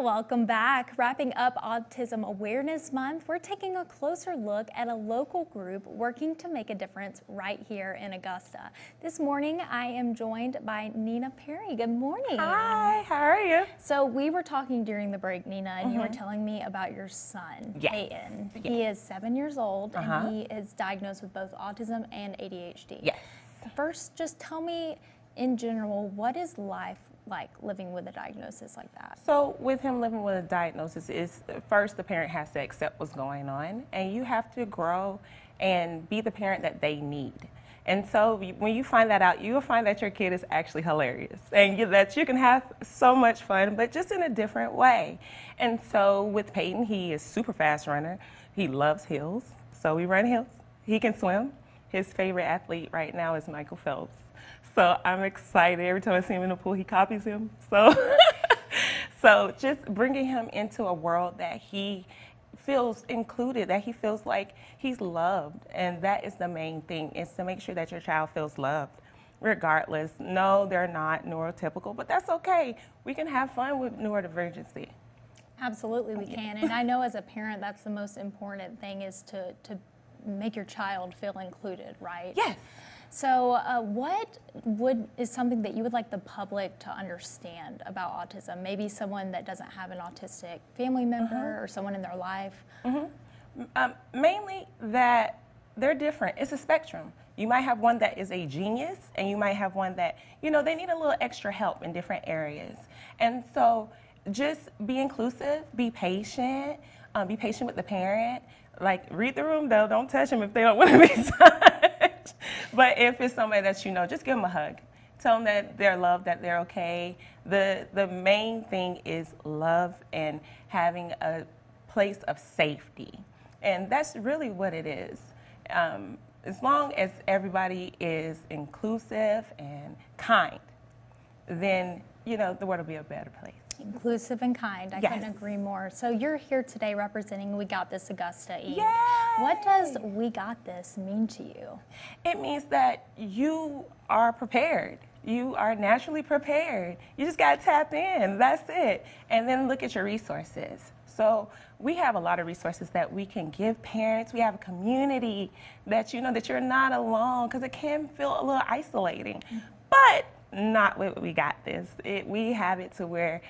Welcome back. Wrapping up Autism Awareness Month, we're taking a closer look at a local group working to make a difference right here in Augusta. This morning, I am joined by Nina Perry. Good morning. Hi, how are you? So we were talking during the break, Nina, and you were telling me about your son, Peyton. Yes. He is 7 years old, and he is diagnosed with both autism and ADHD. Yes. First, just tell me, in general, what is life like living with a diagnosis like that? So with him living with a diagnosis is first the parent has to accept what's going on, and you have to grow and be the parent that they need. And so when you find that out, you'll find that your kid is actually hilarious and that you can have so much fun, but just in a different way. And so with Peyton, he is super fast runner. He loves hills, so we run hills. He can swim. His favorite athlete right now is Michael Phelps. So I'm excited. Every time I see him in the pool, he copies him. So just bringing him into a world that he feels included, that he feels like he's loved. And that is the main thing, is to make sure that your child feels loved, regardless. No, they're not neurotypical, but that's okay. We can have fun with neurodivergency. Absolutely, we can. And I know as a parent, that's the most important thing, is to make your child feel included, right? Yes. So what is something that you would like the public to understand about autism? Maybe someone that doesn't have an autistic family member or someone in their life? Mainly that they're different. It's a spectrum. You might have one that is a genius, and you might have one that, they need a little extra help in different areas. And so just be inclusive, be patient with the parent. Like, read the room, though. Don't touch them if they don't want to be touched. But if it's somebody that just give them a hug. Tell them that they're loved, that they're okay. The main thing is love and having a place of safety. And that's really what it is. As long as everybody is inclusive and kind, then, the world will be a better place. Inclusive and kind. I couldn't agree more. So you're here today representing We Got This Augusta Inc. Yay! What does We Got This mean to you? It means that you are prepared. You are naturally prepared. You just got to tap in. That's it. And then look at your resources. So we have a lot of resources that we can give parents. We have a community that that you're not alone, because it can feel a little isolating. But not with We Got This. We have it to where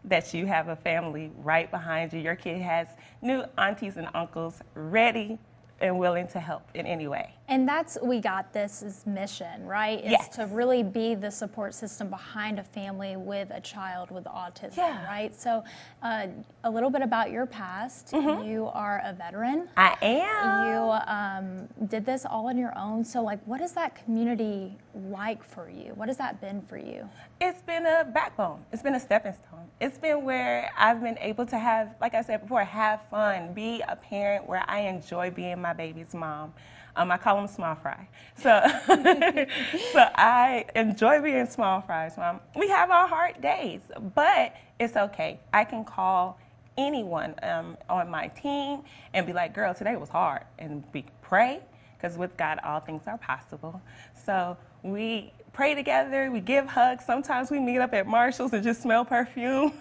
that you have a family right behind you. Your kid has new aunties and uncles ready and willing to help in any way. And that's We Got This's mission, right? Yes. Is to really be the support system behind a family with a child with autism, right? So a little bit about your past. You are a veteran. I am. You did this all on your own. So what is that community like for you? What has that been for you? It's been a backbone. It's been a stepping stone. It's been where I've been able to have, like I said before, have fun, be a parent where I enjoy being my baby's mom. I call them small fry. So, so I enjoy being small fries mom. We have our hard days, but it's okay. I can call anyone on my team and be like, girl, today was hard. And we pray, because with God, all things are possible. So we pray together, we give hugs. Sometimes we meet up at Marshall's and just smell perfume.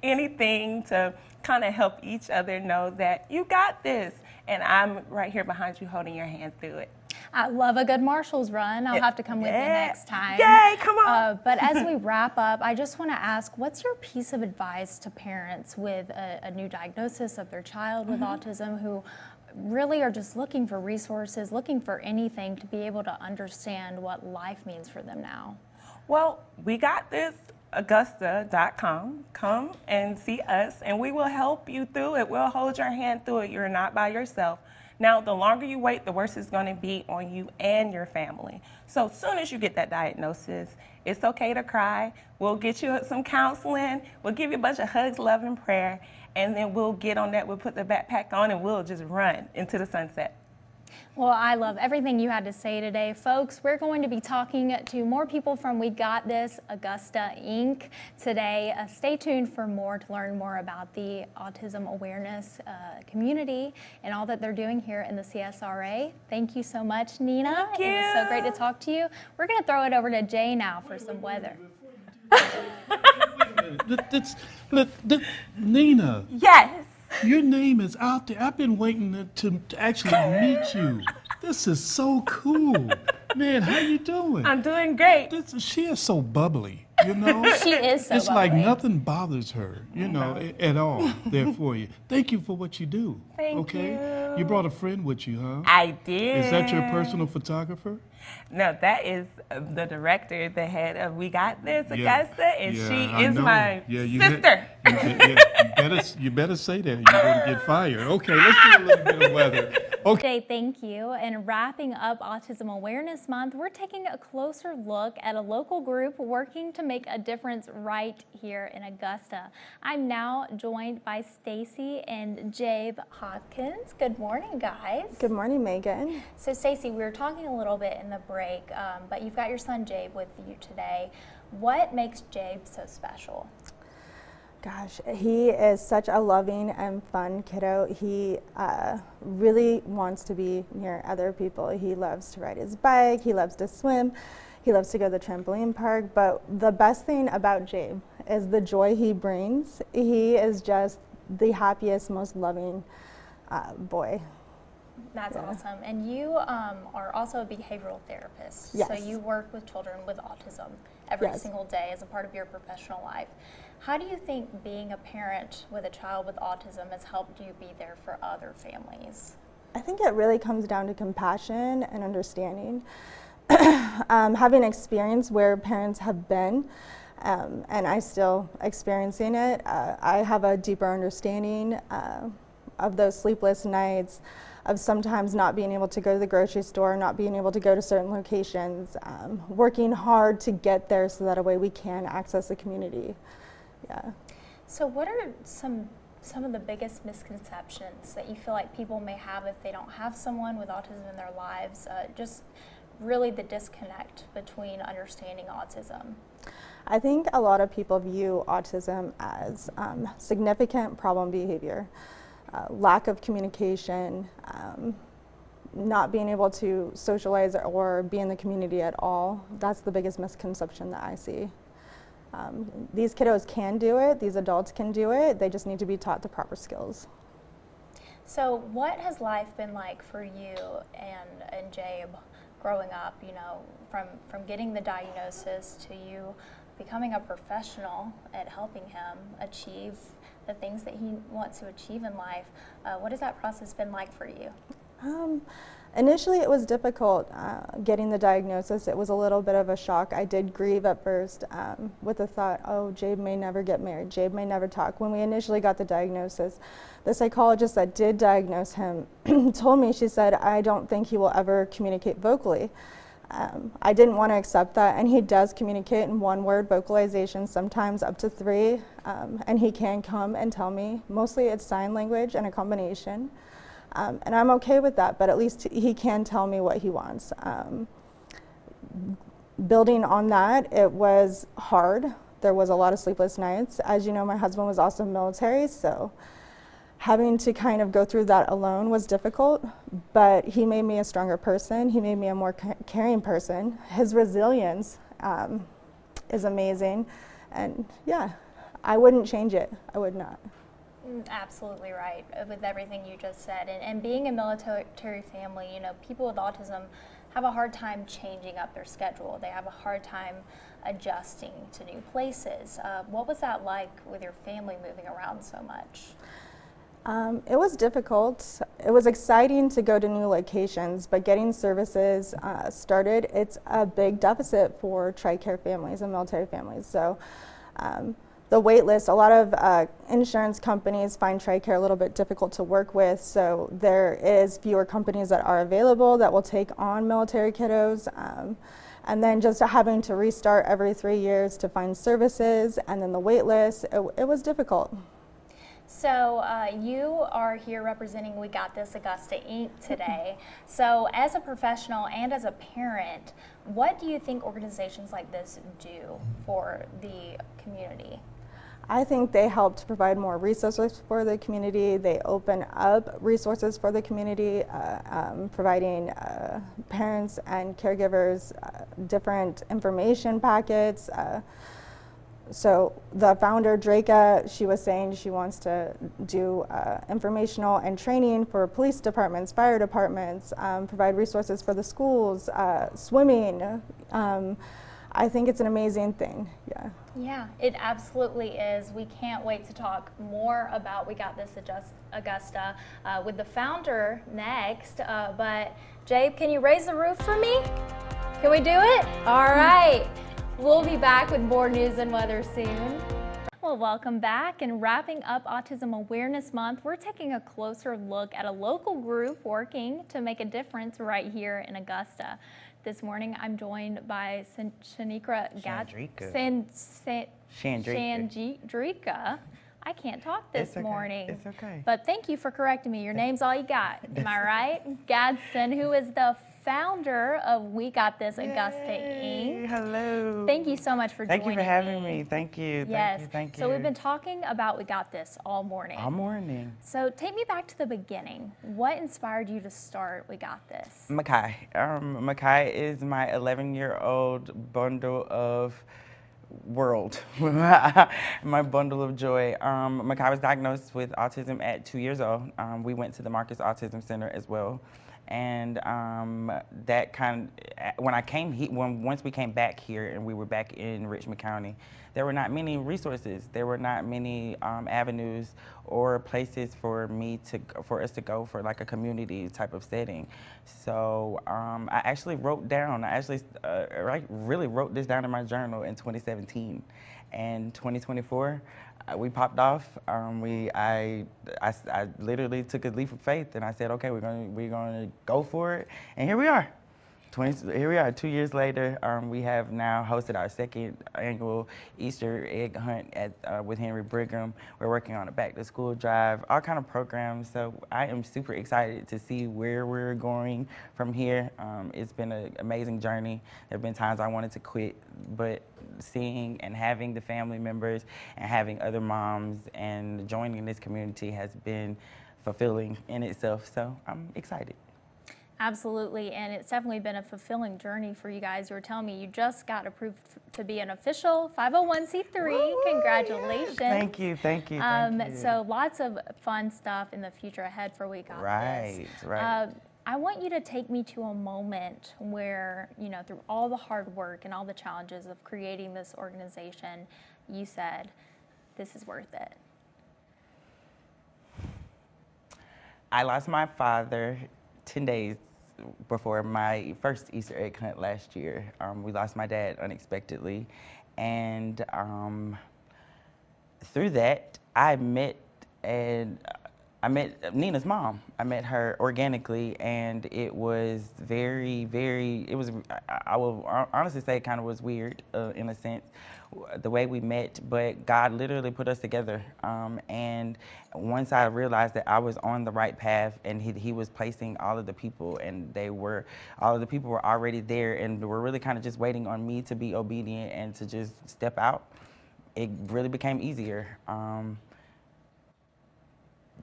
Anything to kind of help each other know that you got this. And I'm right here behind you holding your hand through it. I love a good Marshall's run. I'll have to come with you next time. Yay, come on. But as we wrap up, I just want to ask, what's your piece of advice to parents with a new diagnosis of their child with autism who really are just looking for resources, looking for anything to be able to understand what life means for them now? Well, We Got This. Augusta.com. Come and see us, and we will help you through it. We'll hold your hand through it. You're not by yourself. Now, the longer you wait, the worse it's going to be on you and your family. So as soon as you get that diagnosis, it's okay to cry. We'll get you some counseling. We'll give you a bunch of hugs, love, and prayer, and then we'll get on that. We'll put the backpack on, and we'll just run into the sunset. Well, I love everything you had to say today. Folks, we're going to be talking to more people from We Got This Augusta Inc. today. Stay tuned for more to learn more about the autism awareness community and all that they're doing here in the CSRA. Thank you so much, Nina. Thank you. It was so great to talk to you. We're going to throw it over to Jay now for some weather. Nina, Yes. your name is out there. I've been waiting to actually meet you. This is so cool. Man, how you doing? I'm doing great. She is so bubbly, you know? She is so It's like bubbly. nothing bothers her, you know, at all there for you. Thank you for what you do. Thank okay? you. You brought a friend with you, huh? I did. Is that your personal photographer? No, that is the director, the head of We Got This, Yeah. Augusta, and Yeah, she I is know. my Yeah, sister. You better say that. You're going to get fired. Okay, let's do a little bit of weather. Okay. Jay, thank you. And wrapping up Autism Awareness Month, we're taking a closer look at a local group working to make a difference right here in Augusta. I'm now joined by Stacy and Jabe Hopkins. Good morning, guys. Good morning, Megan. So, Stacy, we were talking a little bit in the break, but you've got your son Jabe with you today. What makes Jabe so special? Gosh, he is such a loving and fun kiddo. He really wants to be near other people. He loves to ride his bike, he loves to swim, he loves to go to the trampoline park, but the best thing about Jabe is the joy he brings. He is just the happiest, most loving boy. That's awesome. And you are also a behavioral therapist. Yes. So you work with children with autism every single day as a part of your professional life. How do you think being a parent with a child with autism has helped you be there for other families? I think it really comes down to compassion and understanding. Having experience where parents have been, and I still experiencing it, I have a deeper understanding of those sleepless nights, of sometimes not being able to go to the grocery store, not being able to go to certain locations, working hard to get there so that a way we can access the community. Yeah. So what are some of the biggest misconceptions that you feel like people may have if they don't have someone with autism in their lives? Just really the disconnect between understanding autism. I think a lot of people view autism as significant problem behavior, lack of communication, not being able to socialize or be in the community at all. That's the biggest misconception that I see. These kiddos can do it, these adults can do it, they just need to be taught the proper skills. So what has life been like for you and Jabe growing up, you know, from getting the diagnosis to you becoming a professional at helping him achieve the things that he wants to achieve in life? What has that process been like for you? Initially, it was difficult getting the diagnosis. It was a little bit of a shock. I did grieve at first with the thought, oh, Jabe may never get married. Jabe may never talk. When we initially got the diagnosis, the psychologist that did diagnose him told me, she said, I don't think he will ever communicate vocally. I didn't want to accept that, and he does communicate in one-word vocalization, sometimes up to 3, and he can come and tell me. Mostly it's sign language and a combination. And I'm okay with that, but at least he can tell me what he wants. Building on that, it was hard. There was a lot of sleepless nights. As you know, my husband was also military, so having to kind of go through that alone was difficult, but he made me a stronger person. He made me a more caring person. His resilience is amazing, and yeah, I wouldn't change it. I would not. Absolutely right with everything you just said. And being a military family, you know, people with autism have a hard time changing up their schedule. They have a hard time adjusting to new places. What was that like with your family moving around so much? It was difficult. It was exciting to go to new locations, but getting services started, it's a big deficit for TRICARE families and military families. So the wait list, a lot of insurance companies find TRICARE a little bit difficult to work with, so there is fewer companies that are available that will take on military kiddos. And then just having to restart every 3 years to find services, and then the wait list, it was difficult. So you are here representing We Got This Augusta Inc. today. So as a professional and as a parent, what do you think organizations like this do for the community? I think they help to provide more resources for the community. They open up resources for the community, providing parents and caregivers different information packets, So the founder, Draka, she was saying she wants to do informational and training for police departments, fire departments, provide resources for the schools, swimming. I think it's an amazing thing, yeah. Yeah, it absolutely is. We can't wait to talk more about We Got This Augusta with the founder next. But Jabe, can you raise the roof for me? Can we do it? All right. We'll be back with more news and weather soon. Well, welcome back. And wrapping up Autism Awareness Month, we're taking a closer look at a local group working to make a difference right here in Augusta. This morning, I'm joined by Shanikra Shandrika. I can't talk this morning. It's okay. But thank you for correcting me. Your name's all you got. Am I right? Gadsden, who is the founder of We Got This Augusta Inc. Hello. Thank you so much for joining me. Thank you for having me. Thank you. Yes. Thank you. So we've been talking about We Got This all morning. All morning. So take me back to the beginning. What inspired you to start We Got This? Makai. Makai is my 11-year-old bundle of world, my bundle of joy. Makai was diagnosed with autism at 2 years old. We went to the Marcus Autism Center as well. And that kind of, once we came back here and we were back in Richmond County, there were not many resources. There were not many avenues or places for us to go for like a community type of setting. So I actually wrote down, really wrote this down in my journal in 2017. And 2024, we popped off. I literally took a leap of faith, and I said, okay, we're gonna go for it, and here we are. 2 years later. We have now hosted our second annual Easter egg hunt with Henry Brigham. We're working on a back to school drive, all kind of programs. So I am super excited to see where we're going from here. It's been an amazing journey. There have been times I wanted to quit, but seeing and having the family members and having other moms and joining this community has been fulfilling in itself. So I'm excited. Absolutely, and it's definitely been a fulfilling journey for you guys. You were telling me you just got approved to be an official 501c3. Woo-hoo, congratulations. Yes. Thank you. So lots of fun stuff in the future ahead for We Got This. Right. I want you to take me to a moment where, through all the hard work and all the challenges of creating this organization, you said, this is worth it. I lost my father 10 days before my first Easter egg hunt last year. We lost my dad unexpectedly, and through that, I met Nina's mom. I met her organically, and it was I will honestly say it kind of was weird in a sense, the way we met, but God literally put us together. And once I realized that I was on the right path, and he was placing all of the people, and all of the people were already there, and were really kind of just waiting on me to be obedient and to just step out, it really became easier.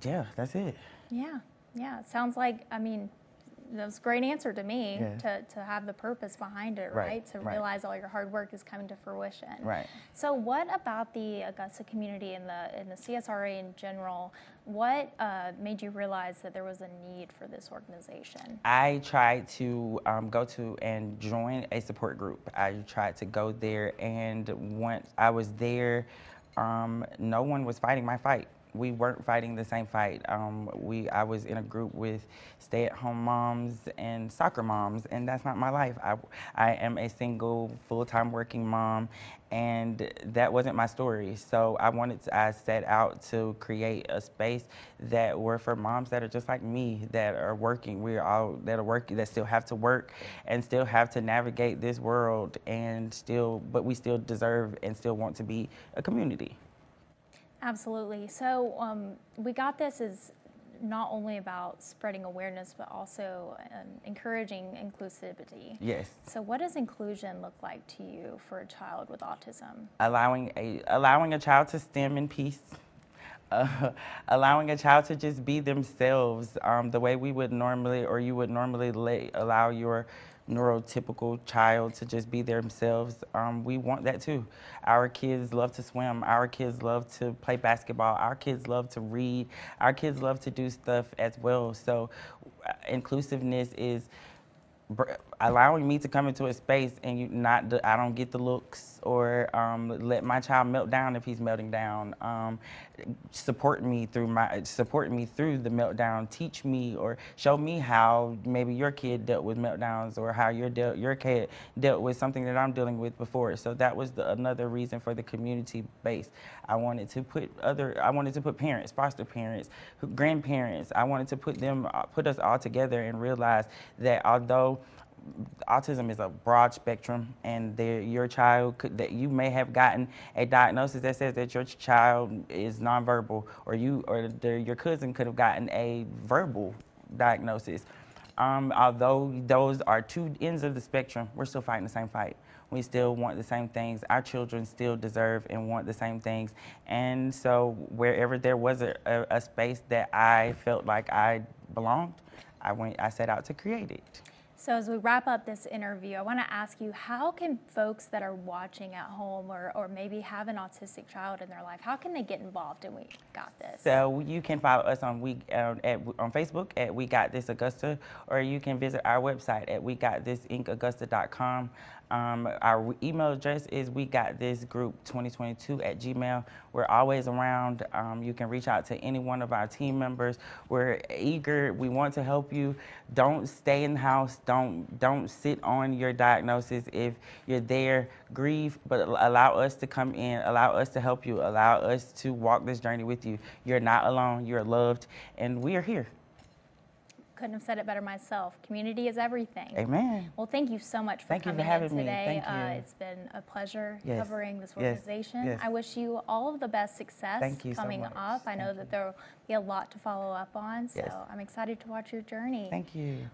Yeah, that's it. Yeah. It sounds like, that was a great answer to me, to have the purpose behind it, right? To realize all your hard work is coming to fruition. Right. So what about the Augusta community and the CSRA in general, what made you realize that there was a need for this organization? I tried to go to and join a support group. I tried to go there, and once I was there, no one was fighting my fight. We weren't fighting the same fight. I was in a group with stay-at-home moms and soccer moms, and that's not my life. I am a single, full-time working mom, and that wasn't my story. So I set out to create a space that were for moms that are just like me, that are working. That still have to work and still have to navigate this world, but we still deserve and still want to be a community. Absolutely. So We Got This is not only about spreading awareness, but also encouraging inclusivity. Yes. So what does inclusion look like to you for a child with autism? Allowing a child to stem in peace. Allowing a child to just be themselves, the way we would normally, or you would normally allow your neurotypical child to just be themselves. We want that too. Our kids love to swim. Our kids love to play basketball. Our kids love to read. Our kids love to do stuff as well. So inclusiveness is allowing me to come into a space and I don't get the looks or let my child melt down if he's melting down. Support me through the meltdown. Teach me or show me how maybe your kid dealt with meltdowns or how your kid dealt with something that I'm dealing with before. So that was another reason for the community base. I wanted to put parents, foster parents, grandparents. I wanted to put us all together and realize that although autism is a broad spectrum, and your child that you may have gotten a diagnosis that says that your child is nonverbal, or your cousin could have gotten a verbal diagnosis. Although those are two ends of the spectrum, we're still fighting the same fight. We still want the same things. Our children still deserve and want the same things. And so wherever there was a space that I felt like I belonged, I set out to create it. So as we wrap up this interview, I want to ask you, how can folks that are watching at home or maybe have an autistic child in their life, how can they get involved in We Got This? So you can follow us on Facebook at We Got This Augusta, or you can visit our website at wegotthisincaugusta.com. Our email address is wegotThisGroup2022@gmail. We're always around. You can reach out to any one of our team members. We're eager. We want to help you. Don't stay in the house. Don't sit on your diagnosis. If you're there, grieve, but allow us to come in. Allow us to help you. Allow us to walk this journey with you. You're not alone. You're loved, and we are here. Couldn't have said it better myself. Community is everything. Amen. Well, thank you so much for coming in today. It's been a pleasure covering this organization. Yes. I wish you all of the best success coming up. I know that there will be a lot to follow up on, so I'm excited to watch your journey. Thank you.